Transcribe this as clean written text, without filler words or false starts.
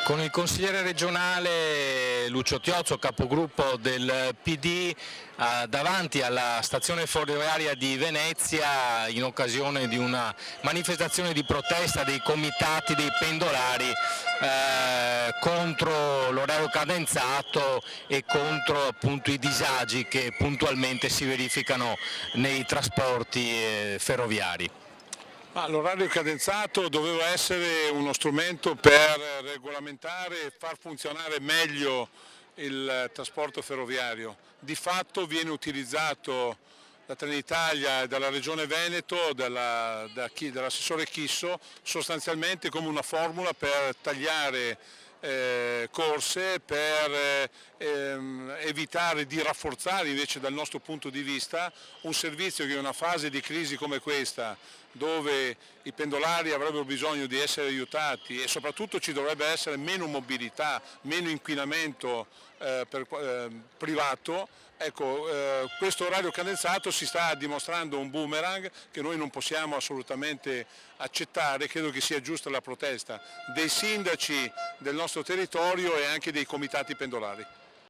Con il consigliere regionale Lucio Tiozzo, capogruppo del PD, davanti alla stazione ferroviaria di Venezia in occasione di una manifestazione di protesta dei comitati dei pendolari contro l'orario cadenzato e contro appunto i disagi che puntualmente si verificano nei trasporti ferroviari. L'orario cadenzato doveva essere uno strumento per regolamentare e far funzionare meglio il trasporto ferroviario. Di fatto viene utilizzato da Trenitalia e dalla Regione Veneto, dall'assessore Chisso, sostanzialmente come una formula per tagliare corse, per evitare di rafforzare invece dal nostro punto di vista un servizio che in una fase di crisi come questa, dove i pendolari avrebbero bisogno di essere aiutati e soprattutto ci dovrebbe essere meno mobilità, meno inquinamento privato, ecco, questo orario cadenzato si sta dimostrando un boomerang che noi non possiamo assolutamente accettare. Credo che sia giusta la protesta dei sindaci del nostro territorio e anche dei comitati pendolari.